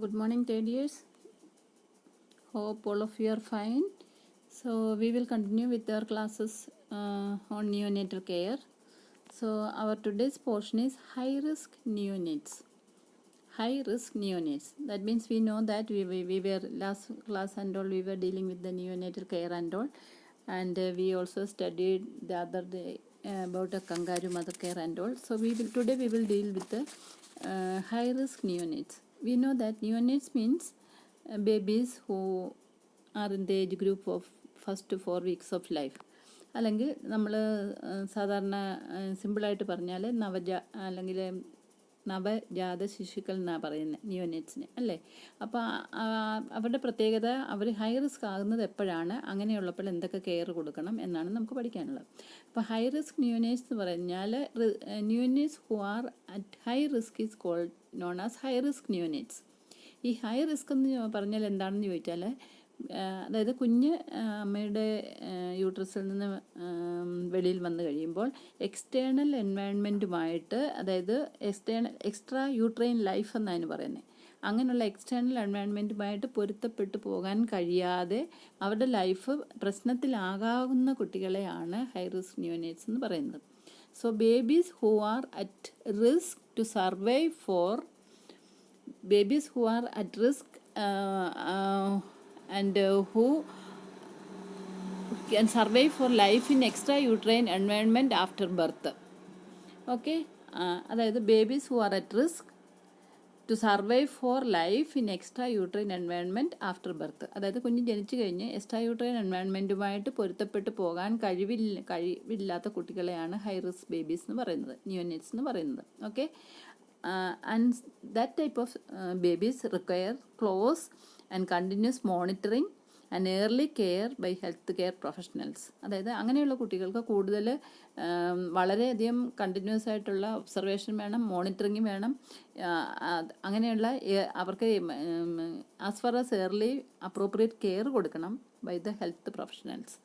Good morning, third years. Hope all of you are fine. So we will continue with our classes on neonatal care. So our today's portion is high risk neonates. High risk neonates. That means we know that we were last class and all we were dealing with the neonatal care and all, and we also studied the other day about a kangaroo mother care and all. So today we will deal with the high risk neonates. We know that neonates means babies who are in the age group of first 4 weeks of life. അല്ലെങ്കിൽ നമ്മൾ സാധാരണ സിമ്പിളായിട്ട് പറഞ്ഞാൽ അല്ലെങ്കിൽ നവജാത ശിശുക്കൾ എന്നാണ് പറയുന്നത് നിയോനേറ്റ്സിന്, അല്ലേ? അപ്പോൾ അവരുടെ പ്രത്യേകത, അവർ ഹൈ റിസ്ക് ആകുന്നത് എപ്പോഴാണ്, അങ്ങനെയുള്ളപ്പോൾ എന്തൊക്കെ കെയർ കൊടുക്കണം എന്നാണ് നമുക്ക് പഠിക്കാനുള്ളത്. അപ്പോൾ ഹൈ റിസ്ക് നിയോനേറ്റ്സ് എന്ന് പറഞ്ഞാൽ neonates who are at high risk is called known as high risk neonates. ഈ ഹൈ റിസ്ക് എന്ന് പറഞ്ഞാൽ എന്താണെന്ന് ചോദിച്ചാൽ, അതായത് കുഞ്ഞ് അമ്മയുടെ യൂട്രസിൽ നിന്ന് വെളിയിൽ വന്നു കഴിയുമ്പോൾ എക്സ്റ്റേണൽ എൻവയൺമെൻറ്റുമായിട്ട്, അതായത് എക്സ്ട്രാ യൂട്രൈൻ ലൈഫ് എന്നാണ് പറയുന്നത്, അങ്ങനെയുള്ള എക്സ്റ്റേണൽ എൻവയൺമെൻറ്റുമായിട്ട് പൊരുത്തപ്പെട്ടു പോകാൻ കഴിയാതെ അവരുടെ ലൈഫ് പ്രശ്നത്തിലാകാവുന്ന കുട്ടികളെയാണ് ഹൈ റിസ്ക് നിയോനേറ്റ്സ് എന്ന് പറയുന്നത്. So babies who are at risk to survive for babies who are at risk and who can survive for life in extrauterine environment after birth. Okay, അതായത് babies who are at risk to survive for life in extrauterine environment after birth. അതായത് കുഞ്ഞ് ജനിച്ചു കഴിഞ്ഞ് extrauterine environmentുമായിട്ട് പൊരുത്തപ്പെട്ട് പോകാൻ കഴിവില്ലാത്ത കുട്ടികളെയാണ് high risk babies എന്ന് പറയുന്നത്, നിയോനേറ്റ്സ് എന്ന് പറയുന്നത്. Okay, and that type of babies require close and continuous monitoring and early care by health care professionals. അതായത് അങ്ങനെയുള്ള കുട്ടികൾക്ക് കൂടുതൽ വളരെയധികം കണ്ടിന്യൂസ് ആയിട്ടുള്ള ഒബ്സർവേഷൻ വേണം, മോണിറ്ററിങ് വേണം. അങ്ങനെയുള്ള അവർക്ക് as far as early appropriate care കൊടുക്കണം ബൈ ദ ഹെൽത്ത് പ്രൊഫഷണൽസ്.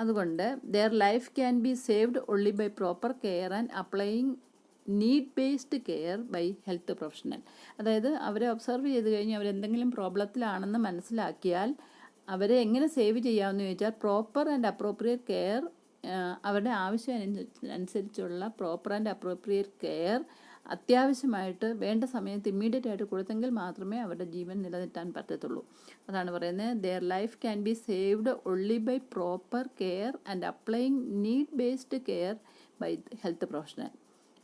അതുകൊണ്ട് their life can be saved only by proper care and applying need based care by health professional. അതായത് അവരെ ഒബ്സർവ് ചെയ്ത് കഴിഞ്ഞ് അവരെന്തെങ്കിലും പ്രോബ്ലത്തിലാണെന്ന് മനസ്സിലാക്കിയാൽ അവരെ എങ്ങനെ സേവ് ചെയ്യാമെന്ന് ചോദിച്ചാൽ പ്രോപ്പർ ആൻഡ് അപ്രോപ്രിയേറ്റ് കെയർ, അവരുടെ ആവശ്യം അനുസരിച്ചുള്ള പ്രോപ്പർ ആൻഡ് അപ്രോപ്രിയേറ്റ് കെയർ അത്യാവശ്യമായിട്ട് വേണ്ട സമയത്ത് ഇമ്മീഡിയറ്റ് ആയിട്ട് കൊടുത്തെങ്കിൽ മാത്രമേ അവരുടെ ജീവൻ നിലനിർത്താൻ പറ്റത്തുള്ളൂ. അതാണ് പറയുന്നത്, their life can be saved only by proper care and applying need based care by health professional,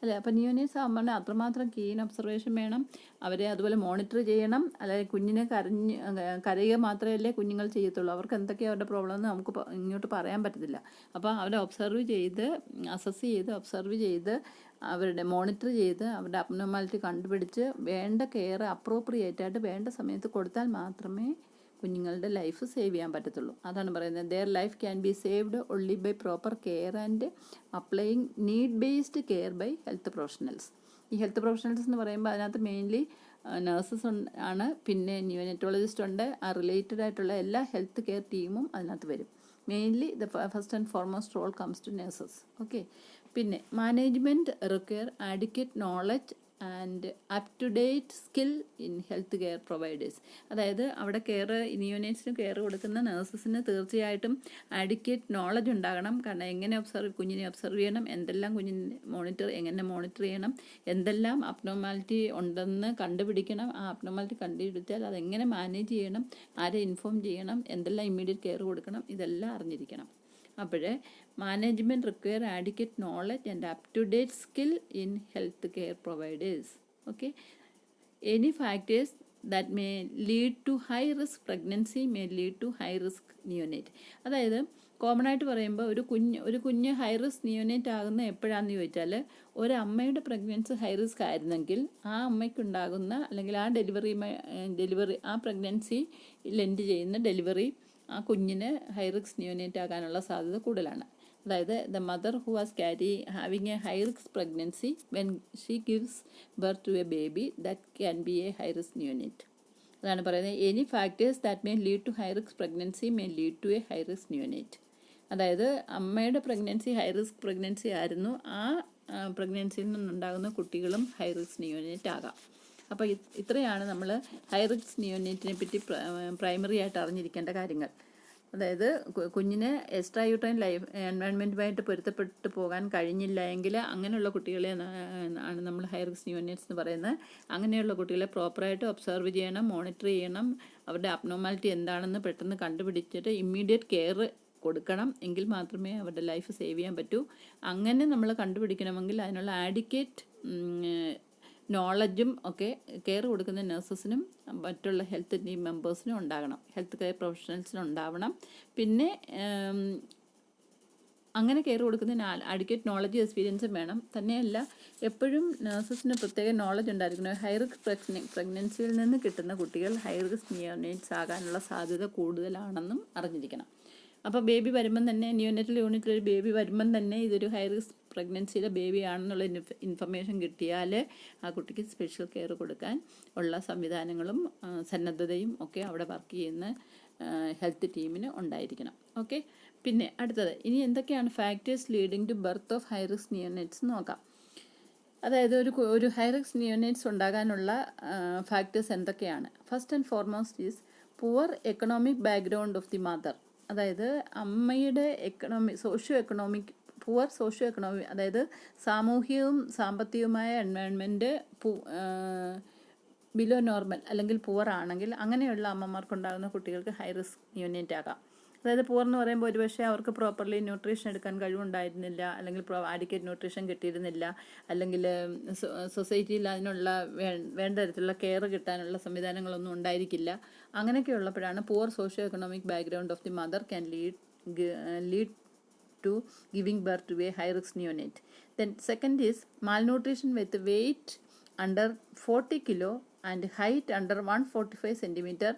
അല്ലേ? അപ്പോൾ നിയോനേറ്റ്സ് ആകുമ്പോൾ അത്രമാത്രം കീൻ ഒബ്സർവേഷൻ വേണം, അവരെ അതുപോലെ മോണിറ്റർ ചെയ്യണം. അല്ലെങ്കിൽ കുഞ്ഞിനെ കരയുക മാത്രമല്ലേ കുഞ്ഞുങ്ങൾ ചെയ്യത്തുള്ളൂ, അവർക്ക് എന്തൊക്കെയാണ് അവരുടെ പ്രോബ്ലം എന്ന് നമുക്ക് ഇങ്ങോട്ട് പറയാൻ പറ്റത്തില്ല. അപ്പോൾ അവരെ ഒബ്സർവ് ചെയ്ത് അസസ് ചെയ്ത് ഒബ്സർവ് ചെയ്ത് അവരുടെ മോണിറ്റർ ചെയ്ത് അവരുടെ അബ്നോർമാലിറ്റി കണ്ടുപിടിച്ച് വേണ്ട കെയർ അപ്രോപ്രിയേറ്റ് ആയിട്ട് വേണ്ട സമയത്ത് കൊടുത്താൽ മാത്രമേ കുഞ്ഞുങ്ങളുടെ ലൈഫ് സേവ് ചെയ്യാൻ പറ്റത്തുള്ളൂ. അതാണ് പറയുന്നത്, their life can be saved only by proper care and applying need based care by health professionals. ഈ ഹെൽത്ത് പ്രൊഫഷണൽസ് എന്ന് പറയുമ്പോൾ അതിനകത്ത് മെയിൻലി നഴ്സസ് ആണ്, പിന്നെ നിയോനെറ്റോളജിസ്റ്റ് ഉണ്ട്, ആ റിലേറ്റഡ് ആയിട്ടുള്ള എല്ലാ ഹെൽത്ത് കെയർ ടീമും അതിനകത്ത് വരും. Mainly the first and foremost role comes to nurses. Okay, പിന്നെ management require adequate knowledge and up to date skill in health care providers. അതായത് അവിടെ നിയോനേറ്റ്സിന് കെയർ കൊടുക്കുന്ന നഴ്സസിന് തീർച്ചയായിട്ടും ആഡിക്വേറ്റ് നോളജ് ഉണ്ടാകണം. കാരണം എങ്ങനെ കുഞ്ഞിനെ ഒബ്സർവ് ചെയ്യണം, എന്തെല്ലാം കുഞ്ഞിനെ എങ്ങനെ മോണിറ്റർ ചെയ്യണം, എന്തെല്ലാം അബ്നോർമാലിറ്റി ഉണ്ടെന്ന് കണ്ടുപിടിക്കണം, ആ അബ്നോർമാലിറ്റി കണ്ടുപിടിച്ചാൽ അതെങ്ങനെ മാനേജ് ചെയ്യണം, ആരെ ഇൻഫോം ചെയ്യണം, എന്തെല്ലാം ഇമ്മീഡിയറ്റ് കെയർ കൊടുക്കണം, ഇതെല്ലാം അറിഞ്ഞിരിക്കണം. അപ്പോഴേ management require adequate knowledge and up to date skill in health care providers. Okay, any factors that may lead to high risk pregnancy may lead to high risk neonate. അതായത് common ആയിട്ട് പറയുമ്പോൾ ഒരു കുഞ്ഞ് high risk neonate ആകുന്ന എപ്പോഴാണെന്ന് ചോദിച്ചാൽ, ഒരമ്മയുടെ pregnancy high risk ആയിരുന്നെങ്കിൽ ആ അമ്മയ്ക്കുണ്ടാകുന്ന അല്ലെങ്കിൽ ആ ഡെലിവറി ആ പ്രഗ്നൻസി ലെൻഡ് ചെയ്യുന്ന ഡെലിവറി ആ കുഞ്ഞിന് ഹൈ റിസ്ക് നിയോനേറ്റ് ആകാനുള്ള സാധ്യത കൂടുതലാണ്. അതായത് the mother who was having a high risk pregnancy when she gives birth to a baby that can be a high risk neonate. അതാണ് പറയുന്നത്, any factors that may lead to high risk pregnancy may lead to a high risk neonate. അതായത് അമ്മയുടെ pregnancy high risk pregnancy ആയിരുന്നു, ആ പ്രഗ്നൻസിയിൽ നിന്നുണ്ടാകുന്ന കുട്ടികളും high risk neonate ആകാം. അപ്പോൾ ഇത്രയാണ് നമ്മൾ ഹൈ റിസ്ക് നിയോനേറ്റിനെ പറ്റി പ്രൈമറി ആയിട്ട് അറിഞ്ഞിരിക്കേണ്ട കാര്യങ്ങൾ. അതായത് കുഞ്ഞിന് എക്സ്ട്രാ യൂട്രൈൻ ലൈഫ് എൻവയൺമെൻറ്റുമായിട്ട് പൊരുത്തപ്പെട്ടു പോകാൻ കഴിഞ്ഞില്ല എങ്കിൽ അങ്ങനെയുള്ള കുട്ടികളെ ആണ് നമ്മൾ ഹൈ റിസ്ക് നിയോനേറ്റ്സ് എന്ന് പറയുന്നത്. അങ്ങനെയുള്ള കുട്ടികളെ പ്രോപ്പറായിട്ട് ഒബ്സർവ് ചെയ്യണം, മോണിറ്റർ ചെയ്യണം. അവരുടെ അബ്നോർമാലിറ്റി എന്താണെന്ന് പെട്ടെന്ന് കണ്ടുപിടിച്ചിട്ട് ഇമ്മീഡിയറ്റ് കെയർ കൊടുക്കണം. എങ്കിൽ മാത്രമേ അവരുടെ ലൈഫ് സേവ് ചെയ്യാൻ പറ്റൂ. അങ്ങനെ നമ്മൾ കണ്ടുപിടിക്കണമെങ്കിൽ അതിനുള്ള ആഡിക്വേറ്റ് നോളജും ഒക്കെ കെയർ കൊടുക്കുന്ന നഴ്സസിനും മറ്റുള്ള ഹെൽത്ത് ടീം മെമ്പേഴ്സിനും ഉണ്ടാകണം, ഹെൽത്ത് കെയർ പ്രൊഫഷണൽസിനും ഉണ്ടാവണം. പിന്നെ അങ്ങനെ കെയർ കൊടുക്കുന്നതിന് അഡിക്വേറ്റ് നോളജ് എക്സ്പീരിയൻസും വേണം. തന്നെയല്ല എപ്പോഴും നഴ്സസിന് പ്രത്യേക നോളജ് ഉണ്ടായിരിക്കണം. ഹൈ റിസ്ക് പ്രഗ്നൻസിയിൽ നിന്ന് കിട്ടുന്ന കുട്ടികൾ ഹൈ റിസ്ക് നിയോനേറ്റ്സ് ആകാനുള്ള സാധ്യത കൂടുതലാണെന്നും അറിഞ്ഞിരിക്കണം. അപ്പോൾ ബേബി വരുമ്പം തന്നെ നിയോനേറ്റൽ യൂണിറ്റിൽ ഒരു ബേബി വരുമ്പം തന്നെ ഇതൊരു ഹൈ റിസ്ക് പ്രഗ്നൻസിയുടെ ബേബി ആണെന്നുള്ള ഇൻഫർമേഷൻ കിട്ടിയാൽ ആ കുട്ടിക്ക് സ്പെഷ്യൽ കെയർ കൊടുക്കാൻ ഉള്ള സംവിധാനങ്ങളും സന്നദ്ധതയും ഒക്കെ അവിടെ വർക്ക് ചെയ്യുന്ന ഹെൽത്ത് ടീമിന് ഉണ്ടായിരിക്കണം. ഓക്കെ, പിന്നെ അടുത്തത് ഇനി എന്തൊക്കെയാണ് factors leading to birth of high risk neonates നോക്കാം. അതായത് ഒരു ഹൈ റിസ്ക് നിയോനേറ്റ്സ് ഉണ്ടാകാനുള്ള ഫാക്ടേഴ്സ് എന്തൊക്കെയാണ്? First and foremost is poor economic background of the mother. അതായത് അമ്മയുടെ പുവർ സോഷ്യോ എക്കണോമിക്, അതായത് സാമൂഹികവും സാമ്പത്തികവുമായ എൻവയൺമെൻറ്റ് ബിലോ നോർമൽ അല്ലെങ്കിൽ പുവർ ആണെങ്കിൽ അങ്ങനെയുള്ള അമ്മമാർക്കുണ്ടാകുന്ന കുട്ടികൾക്ക് ഹൈ റിസ്ക് നിയോനേറ്റ് ആകാം. അതായത് പുവർ എന്ന് പറയുമ്പോൾ ഒരുപക്ഷെ അവർക്ക് പ്രോപ്പർലി ന്യൂട്രീഷൻ എടുക്കാൻ കഴിവുണ്ടായിരുന്നില്ല, അല്ലെങ്കിൽ ആഡിക്വേറ്റ് ന്യൂട്രീഷൻ കിട്ടിയിരുന്നില്ല, അല്ലെങ്കിൽ സൊസൈറ്റിയിൽ അതിനുള്ള വേണ്ട തരത്തിലുള്ള കെയർ കിട്ടാനുള്ള സംവിധാനങ്ങളൊന്നും ഉണ്ടായിരിക്കില്ല. അങ്ങനെയൊക്കെ ഉള്ളപ്പോഴാണ് poor socio economic background of the mother can lead to giving birth to a high risk neonate. Then second is malnutrition with weight under 40 kilo and height under 145 centimeter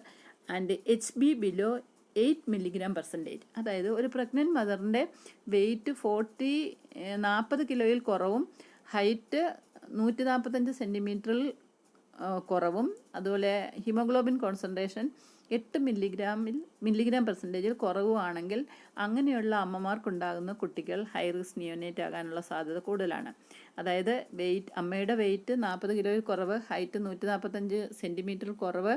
and HB below 8 mg/%. അതായത് ഒരു pregnant മദറിൻ്റെ weight 40 കിലോയിൽ കുറവും height 145 സെൻറ്റിമീറ്ററിൽ കുറവും അതുപോലെ haemoglobin concentration 8 milligram% കുറവുമാണെങ്കിൽ അങ്ങനെയുള്ള അമ്മമാർക്കുണ്ടാകുന്ന കുട്ടികൾ high risk neonate ആകാനുള്ള സാധ്യത കൂടുതലാണ്. അതായത് അമ്മയുടെ വെയ്റ്റ് 40 കിലോയിൽ കുറവ്, ഹൈറ്റ് 145 സെൻറ്റിമീറ്റർ കുറവ്,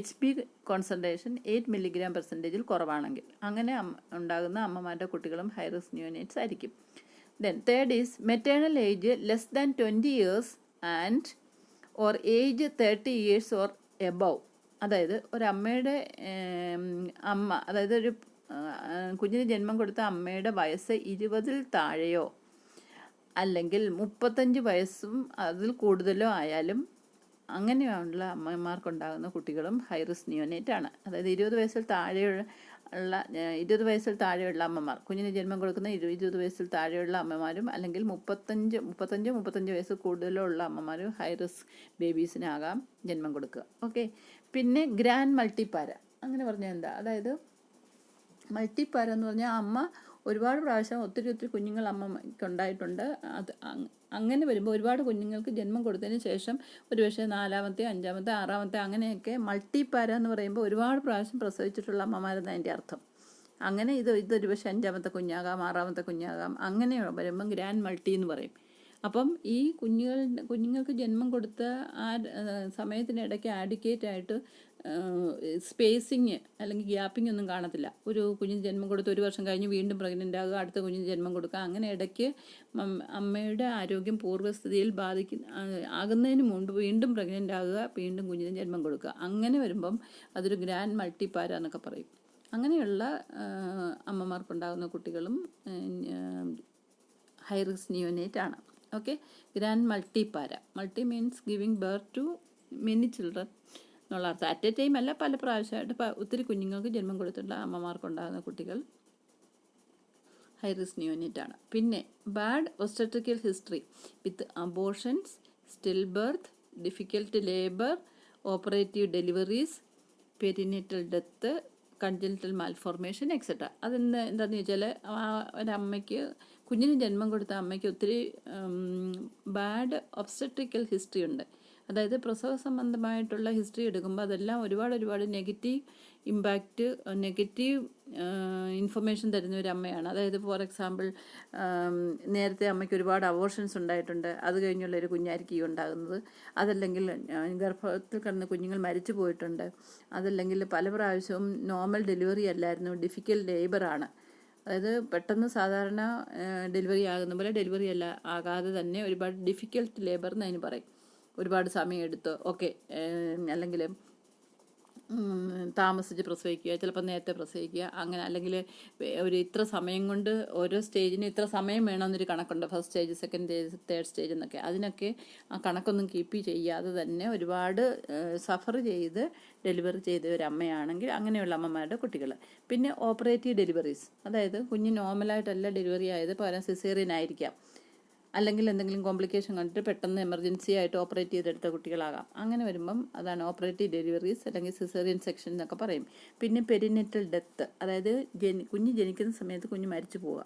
HB കോൺസെൻട്രേഷൻ 8 മില്ലിഗ്രാം% കുറവാണെങ്കിൽ അങ്ങനെ ഉണ്ടാകുന്ന അമ്മമാരുടെ കുട്ടികളും ഹൈ റിസ്ക് നിയോനേറ്റ്സ് ആയിരിക്കും. Then third is maternal age less than 20 years and or age 30 years or above. അതായത് ഒരമ്മയുടെ അതായത് ഒരു കുഞ്ഞിന് ജന്മം കൊടുത്ത അമ്മയുടെ വയസ്സ് 20-ൽ താഴെയോ അല്ലെങ്കിൽ 35 വയസ്സും അതിൽ കൂടുതലോ ആയാലും അങ്ങനെയുള്ള അമ്മമാർക്കുണ്ടാകുന്ന കുട്ടികളും ഹൈ റിസ്ക് നിയോനേറ്റ് ആണ്. അതായത് 20 വയസ്സിൽ താഴെയുള്ള അമ്മമാർ, കുഞ്ഞിന് ജന്മം കൊടുക്കുന്ന 20 വയസ്സിൽ താഴെയുള്ള അമ്മമാരും അല്ലെങ്കിൽ 35 വയസ്സ് കൂടുതലോ ഉള്ള അമ്മമാരും ഹൈ റിസ്ക് ബേബീസിനാകാം ജന്മം കൊടുക്കുക. ഓക്കെ, പിന്നെ ഗ്രാൻഡ് മൾട്ടിപ്പാര അങ്ങനെ പറഞ്ഞാൽ എന്താ? അതായത് മൾട്ടിപ്പാര എന്ന് പറഞ്ഞാൽ അമ്മ ഒരുപാട് പ്രാവശ്യം ഒത്തിരി കുഞ്ഞുങ്ങൾ അമ്മയ്ക്ക് ഉണ്ടായിട്ടുണ്ട്. അങ്ങനെ വരുമ്പോൾ ഒരുപാട് കുഞ്ഞുങ്ങൾക്ക് ജന്മം കൊടുത്തതിന് ശേഷം ഒരുപക്ഷെ 4-മത്തെ 5-മത്തെ 6-മത്തെ അങ്ങനെയൊക്കെ മൾട്ടിപ്പാര എന്ന് പറയുമ്പോൾ ഒരുപാട് പ്രാവശ്യം പ്രസവിച്ചിട്ടുള്ള അമ്മമാരെന്ന് അതിൻ്റെ അർത്ഥം. അങ്ങനെ ഇതൊരു പക്ഷേ 5-മത്തെ കുഞ്ഞാകാം, 6-മത്തെ കുഞ്ഞാകാം. അങ്ങനെ വരുമ്പം ഗ്രാൻഡ് മൾട്ടി എന്ന് പറയും. അപ്പം ഈ കുഞ്ഞുങ്ങൾക്ക് ജന്മം കൊടുത്ത ആ സമയത്തിനിടയ്ക്ക് ആഡിക്കേറ്റ് ആയിട്ട് സ്പേസിങ് അല്ലെങ്കിൽ ഗ്യാപ്പിംഗ് ഒന്നും കാണത്തില്ല. ഒരു കുഞ്ഞിന് ജന്മം കൊടുത്ത് 1 വർഷം കഴിഞ്ഞ് വീണ്ടും പ്രഗ്നൻ്റ് ആകുക, അടുത്ത കുഞ്ഞിന് ജന്മം കൊടുക്കുക. അങ്ങനെ ഇടയ്ക്ക് അമ്മയുടെ ആരോഗ്യം പൂർവ്വസ്ഥിതിയിൽ ആകുന്നതിന് മുമ്പ് വീണ്ടും പ്രഗ്നൻ്റ് ആകുക, വീണ്ടും കുഞ്ഞിന് ജന്മം കൊടുക്കുക. അങ്ങനെ വരുമ്പം അതൊരു ഗ്രാൻഡ് മൾട്ടിപ്പാര എന്നൊക്കെ പറയും. അങ്ങനെയുള്ള അമ്മമാർക്കുണ്ടാകുന്ന കുട്ടികളും ഹൈ റിസ്ക് നിയോനേറ്റ് ആണ്. Okay, grand multipara. Multi means giving birth to many children എന്നുള്ള അർത്ഥം. അറ്റ് എ ടൈം അല്ല, പല പ്രാവശ്യമായിട്ട് ഒത്തിരി കുഞ്ഞുങ്ങൾക്ക് ജന്മം കൊടുത്തിട്ടുള്ള അമ്മമാർക്കുണ്ടാകുന്ന കുട്ടികൾ ഹൈ റിസ്ക് നിയോനേറ്റ് ആണ്. പിന്നെ bad obstetrical history with abortions, still birth, difficult labour, operative deliveries, perinatal death, congenital malformation etcetera. എന്താണെന്ന് ചോദിച്ചാൽ ഒരമ്മയ്ക്ക് കുഞ്ഞിന് ജന്മം കൊടുത്ത അമ്മയ്ക്ക് ഒത്തിരി ബാഡ് ഒബ്സ്റ്റട്രിക്കൽ ഹിസ്റ്ററി ഉണ്ട്. അതായത് പ്രസവ സംബന്ധമായിട്ടുള്ള ഹിസ്റ്ററി എടുക്കുമ്പോൾ അതെല്ലാം ഒരുപാട് നെഗറ്റീവ് ഇമ്പാക്റ്റ്, നെഗറ്റീവ് ഇൻഫർമേഷൻ തരുന്ന ഒരു അമ്മയാണ്. അതായത് ഫോർ എക്സാമ്പിൾ, നേരത്തെ അമ്മയ്ക്ക് ഒരുപാട് അബോർഷൻസ് ഉണ്ടായിട്ടുണ്ട്, അത് കഴിഞ്ഞുള്ള ഒരു കുഞ്ഞായിരിക്കും ഉണ്ടാകുന്നത്. അതല്ലെങ്കിൽ ഗർഭത്തിൽ കിടന്ന് കുഞ്ഞുങ്ങൾ മരിച്ചു പോയിട്ടുണ്ട്. അതല്ലെങ്കിൽ പല പ്രാവശ്യവും നോർമൽ ഡെലിവറി അല്ലായിരുന്നു, ഡിഫിക്കൽട്ട് ലേബറാണ്. അതായത് പെട്ടെന്ന് സാധാരണ ഡെലിവറി ആകുന്ന പോലെ ഡെലിവറി അല്ല ആകാതെ തന്നെ ഒരുപാട് ഡിഫിക്കൽട്ട് ലേബർ എന്ന് അതിന് പറയും. ഒരുപാട് സമയം എടുത്ത് ഓക്കെ, അല്ലെങ്കിൽ താമസിച്ച് പ്രസവിക്കുക, ചിലപ്പോൾ നേരത്തെ പ്രസവിക്കുക, അങ്ങനെ. അല്ലെങ്കിൽ ഒരു ഇത്ര സമയം കൊണ്ട് ഓരോ സ്റ്റേജിന് ഇത്ര സമയം വേണമെന്നൊരു കണക്കുണ്ട്, first stage, second stage, third stage എന്നൊക്കെ. അതിനൊക്കെ ആ കണക്കൊന്നും കീപ്പ് ചെയ്യാതെ തന്നെ ഒരുപാട് സഫർ ചെയ്ത് ഡെലിവറി ചെയ്ത ഒരു അമ്മയാണെങ്കിൽ അങ്ങനെയുള്ള അമ്മമാരുടെ കുട്ടികൾ. പിന്നെ ഓപ്പറേറ്റീവ് ഡെലിവറീസ്, അതായത് കുഞ്ഞ് നോർമലായിട്ടല്ല ഡെലിവറി ആയത്, പകരം സിസേറിയൻ ആയിരിക്കാം, അല്ലെങ്കിൽ എന്തെങ്കിലും കോംപ്ലിക്കേഷൻ കണ്ടിട്ട് പെട്ടെന്ന് എമർജൻസി ആയിട്ട് ഓപ്പറേറ്റ് ചെയ്തെടുത്ത കുട്ടികളാകാം. അങ്ങനെ വരുമ്പം അതാണ് ഓപ്പറേറ്റീവ് ഡെലിവറീസ് അല്ലെങ്കിൽ സിസേറിയൻ സെക്ഷൻ എന്നൊക്കെ പറയും. പിന്നെ പെരിനേറ്റൽ ഡെത്ത്, അതായത് കുഞ്ഞ് ജനിക്കുന്ന സമയത്ത് കുഞ്ഞ് മരിച്ചു പോവുക,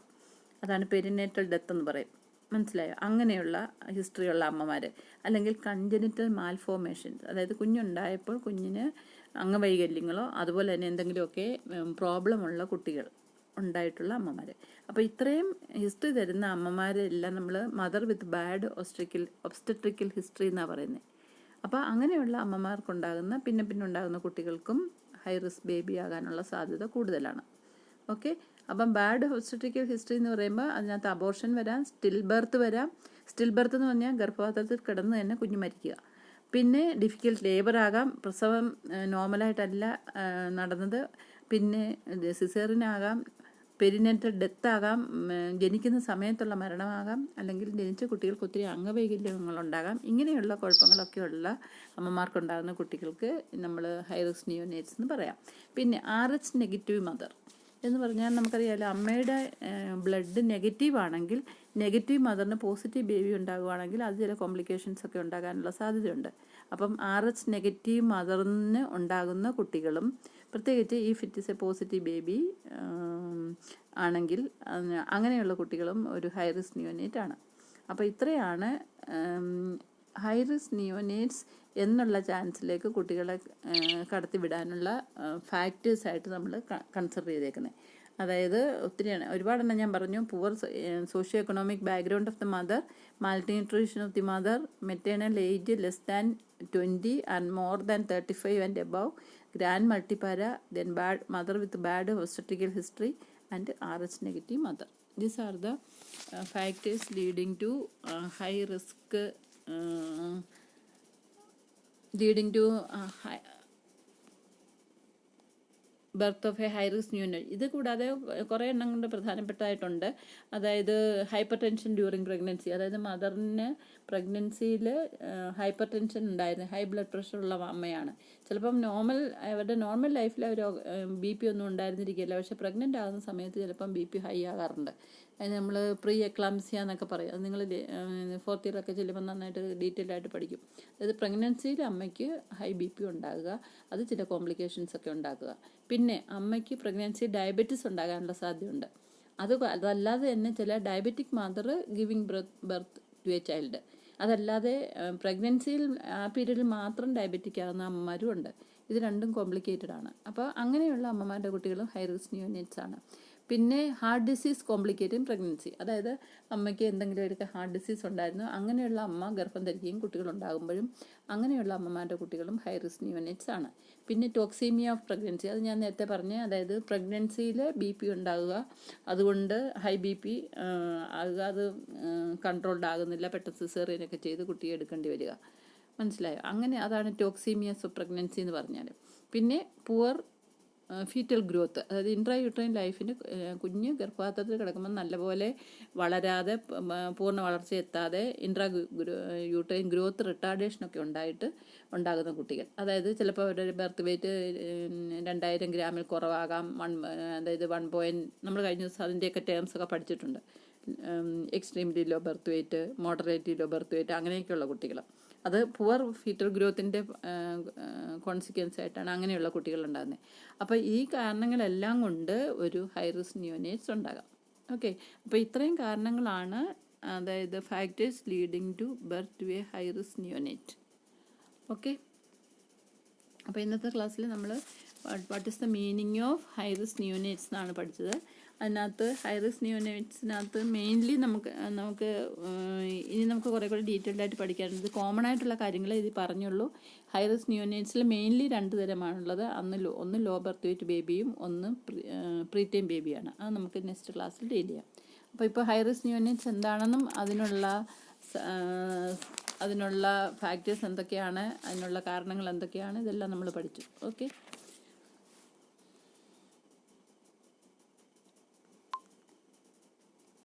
അതാണ് പെരിനേറ്റൽ ഡെത്ത് എന്ന് പറയും. മനസ്സിലായോ? അങ്ങനെയുള്ള ഹിസ്റ്ററിയുള്ള അമ്മമാർ. അല്ലെങ്കിൽ കൺജനിറ്റൽ മാൽഫോർമേഷൻസ്, അതായത് കുഞ്ഞുണ്ടായപ്പോൾ കുഞ്ഞിന് അംഗവൈകല്യങ്ങളോ അതുപോലെ തന്നെ എന്തെങ്കിലുമൊക്കെ പ്രോബ്ലമുള്ള കുട്ടികൾ ഉണ്ടായിട്ടുള്ള അമ്മമാർ. അപ്പോൾ ഇത്രയും ഹിസ്റ്ററി തരുന്ന അമ്മമാരെല്ലാം നമ്മൾ mother with bad obstetrical history എന്നാണ് പറയുന്നത്. അപ്പോൾ അങ്ങനെയുള്ള അമ്മമാർക്കുണ്ടാകുന്ന പിന്നെ ഉണ്ടാകുന്ന കുട്ടികൾക്കും ഹൈ റിസ്ക് ബേബി ആകാനുള്ള സാധ്യത കൂടുതലാണ്. ഓക്കെ, അപ്പം ബാഡ് ഒബ്സ്റ്റട്രിക്കൽ ഹിസ്റ്ററി എന്ന് പറയുമ്പോൾ അതിനകത്ത് അബോർഷൻ വരാം, സ്റ്റിൽ ബർത്ത് വരാം. സ്റ്റിൽ ബർത്ത് എന്ന് പറഞ്ഞാൽ ഗർഭപാത്രത്തിൽ കിടന്ന് തന്നെ കുഞ്ഞ് മരിക്കുക. പിന്നെ ഡിഫിക്കൽട്ട് ലേബർ ആകാം, പ്രസവം നോർമലായിട്ടല്ല നടന്നത്. പിന്നെ സിസേറിയനാകാം, പെരിനേറ്റൽ ഡെത്ത് ആകാം, ജനിക്കുന്ന സമയത്തുള്ള മരണമാകാം, അല്ലെങ്കിൽ ജനിച്ച കുട്ടികൾക്ക് ഒത്തിരി അംഗവൈകല്യങ്ങളുണ്ടാകാം. ഇങ്ങനെയുള്ള കുഴപ്പങ്ങളൊക്കെ ഉള്ള അമ്മമാർക്കുണ്ടാകുന്ന കുട്ടികൾക്ക് നമ്മൾ ഹൈ റിസ്ക് നിയോനേറ്റ്സ് എന്ന് പറയാം. പിന്നെ RH നെഗറ്റീവ് മദർ എന്ന് പറഞ്ഞാൽ നമുക്കറിയാമല്ലോ, അമ്മയുടെ ബ്ലഡ് നെഗറ്റീവ് ആണെങ്കിൽ, നെഗറ്റീവ് മദറിന് പോസിറ്റീവ് ബേബി ഉണ്ടാകുകയാണെങ്കിൽ അത് ചില കോംപ്ലിക്കേഷൻസ് ഒക്കെ ഉണ്ടാകാനുള്ള സാധ്യതയുണ്ട്. അപ്പം RH നെഗറ്റീവ് മദറിന് ഉണ്ടാകുന്ന കുട്ടികളും, പ്രത്യേകിച്ച് ഈ ഫിറ്റ് എ പോസിറ്റീവ് ബേബി ആണെങ്കിൽ അങ്ങനെയുള്ള കുട്ടികളും ഒരു ഹൈ റിസ്ക് നിയോനേറ്റ് ആണ്. അപ്പോൾ ഇത്രയാണ് ഹൈ റിസ്ക് നിയോനേറ്റ്സ് എന്നുള്ള ചാൻസിലേക്ക് കുട്ടികളെ കടത്തിവിടാനുള്ള ഫാക്ടേഴ്സായിട്ട് നമ്മൾ കൺസിഡർ ചെയ്തേക്കുന്നത്. അതായത് ഒത്തിരിയാണ്, ഒരുപാടെണ്ണം ഞാൻ പറഞ്ഞു. Poor socio economic background of the mother, malnutrition of the mother, maternal age less than 20 and more than 35 and above, grand multipara, then bad mother with bad obstetrical history and RH negative mother. These are the factors leading to high risk birth of a high risk neonate. ഇത് കൂടാതെ കുറേ എണ്ണം കൊണ്ട് പ്രധാനപ്പെട്ടതായിട്ടുണ്ട്. അതായത് hyper tension during pregnancy, അതായത് മദറിന് പ്രഗ്നൻസിയിൽ hyper tension ഉണ്ടായിരുന്നു, high blood pressure ഉള്ള അമ്മയാണ്. ചിലപ്പം അവരുടെ നോർമൽ ലൈഫിൽ അവർ BP ഒന്നും ഉണ്ടായിരുന്നിരിക്കില്ല, പക്ഷേ പ്രഗ്നൻ്റ് ആകുന്ന സമയത്ത് ചിലപ്പം BP ഹൈ ആകാറുണ്ട്. അതിന് നമ്മൾ പ്രീ എക്ലാംസിയ എന്നൊക്കെ പറയും. അത് നിങ്ങൾ 4th ഇയറൊക്കെ ചെല്ലുമ്പോൾ നന്നായിട്ട് ഡീറ്റെയിൽ ആയിട്ട് പഠിക്കും. അതായത് പ്രഗ്നൻസിയിൽ അമ്മയ്ക്ക് ഹൈ BP ഉണ്ടാകുക, അത് ചില കോംപ്ലിക്കേഷൻസ് ഒക്കെ ഉണ്ടാക്കുക. പിന്നെ അമ്മയ്ക്ക് പ്രഗ്നൻസി ഡയബറ്റീസ് ഉണ്ടാകാനുള്ള സാധ്യതയുണ്ട്. അതല്ലാതെ തന്നെ ചില diabetic mother giving birth to a child, അതല്ലാതെ പ്രഗ്നൻസിയിൽ ആ പീരീഡിൽ മാത്രം ഡയബറ്റിക് ആകുന്ന അമ്മമാരും ഉണ്ട്. ഇത് രണ്ടും കോംപ്ലിക്കേറ്റഡ് ആണ്. അപ്പോൾ അങ്ങനെയുള്ള അമ്മമാരുടെ കുട്ടികളും ഹൈ റിസ്ക് നിയോനേറ്റ്സ് ആണ്. പിന്നെ ഹാർട്ട് ഡിസീസ് കോംപ്ലിക്കേറ്റിംഗ് പ്രഗ്നൻസി, അതായത് അമ്മയ്ക്ക് എന്തെങ്കിലുമൊക്കെ ഹാർട്ട് ഡിസീസ് ഉണ്ടായിരുന്നു, അങ്ങനെയുള്ള അമ്മ ഗർഭം ധരിക്കുകയും കുട്ടികളുണ്ടാകുമ്പോഴും അങ്ങനെയുള്ള അമ്മമാരുടെ കുട്ടികളും ഹൈ റിസ്ക് നിയോനേറ്റ്സ് ആണ്. പിന്നെ ടോക്സീമിയ ഓഫ് പ്രഗ്നൻസി, അത് ഞാൻ നേരത്തെ പറഞ്ഞ, അതായത് പ്രഗ്നൻസിയിൽ BP ഉണ്ടാകുക, അതുകൊണ്ട് ഹൈ BP ആകുക, അത് കൺട്രോൾഡ് ആകുന്നില്ല, പെട്ടെന്ന് സിസേറിയനൊക്കെ ചെയ്ത് കുട്ടിയെ എടുക്കേണ്ടി വരിക. മനസ്സിലായോ? അങ്ങനെ അതാണ് ടോക്സീമിയസ് ഓഫ് പ്രഗ്നൻസി എന്ന് പറഞ്ഞാൽ. പിന്നെ പുവർ ഫീറ്റൽ ഗ്രോത്ത്, അതായത് ഇൻട്രാ യൂട്രൈൻ ലൈഫിന് കുഞ്ഞ് ഗർഭപാത്രത്തിൽ കിടക്കുമ്പോൾ നല്ലപോലെ വളരാതെ പൂർണ്ണ വളർച്ച എത്താതെ യൂട്രൈൻ ഗ്രോത്ത് റിട്ടാർഡേഷനൊക്കെ ഉണ്ടാകുന്ന കുട്ടികൾ. അതായത് ചിലപ്പോൾ അവരുടെ ബർത്ത് വെയ്റ്റ് 2000 ഗ്രാമിൽ കുറവാകാം, അതായത് 1 നമ്മൾ കഴിഞ്ഞ ദിവസം അതിൻ്റെയൊക്കെ ടേംസൊക്കെ പഠിച്ചിട്ടുണ്ട്. Extremely low birth weight, moderately low birth weight, അങ്ങനെയൊക്കെയുള്ള കുട്ടികൾ. അത് പുവർ ഫീറ്റൽ ഗ്രോത്തിൻ്റെ കോൺസിക്വൻസ് ആയിട്ടാണ് അങ്ങനെയുള്ള കുട്ടികളുണ്ടാകുന്നത്. അപ്പോൾ ഈ കാരണങ്ങളെല്ലാം കൊണ്ട് ഒരു ഹൈ റിസ്ക് നിയോനേറ്റ്സ് ഉണ്ടാകാം. ഓക്കെ, അപ്പോൾ ഇത്രയും കാരണങ്ങളാണ്, അതായത് factors leading to birth to a high risk neonate. Okay. അപ്പോൾ ഇന്നത്തെ ക്ലാസ്സിൽ നമ്മൾ what is the meaning of high risk neonates എന്നാണ് പഠിച്ചത്. അതിനകത്ത് ഹൈ റിസ്ക് ന്യൂനേറ്റ്സിനകത്ത് മെയിൻലി നമുക്ക് ഇനി നമുക്ക് കുറേ കൂടി ഡീറ്റെയിൽഡ് ആയിട്ട് പഠിക്കാനുണ്ട്. കോമൺ ആയിട്ടുള്ള കാര്യങ്ങൾ ഇത് പറഞ്ഞുള്ളൂ. ഹൈ റിസ്ക് ന്യൂനേറ്റ്സിൽ മെയിൻലി 2 തരമാണുള്ളത്. ഒന്ന് ലോ ബർത്ത് വെയിറ്റ് ബേബിയും ഒന്ന് പ്രീടൈം ബേബിയാണ്. അത് നമുക്ക് നെക്സ്റ്റ് ക്ലാസ്സിൽ ഡീൽ ചെയ്യാം. അപ്പോൾ ഇപ്പോൾ ഹൈ റിസ്ക് ന്യൂനേറ്റ്സ് എന്താണെന്നും അതിനുള്ള ഫാക്ടേഴ്സ് എന്തൊക്കെയാണ്, അതിനുള്ള കാരണങ്ങൾ എന്തൊക്കെയാണ്, ഇതെല്ലാം നമ്മൾ പഠിച്ചു. ഓക്കെ.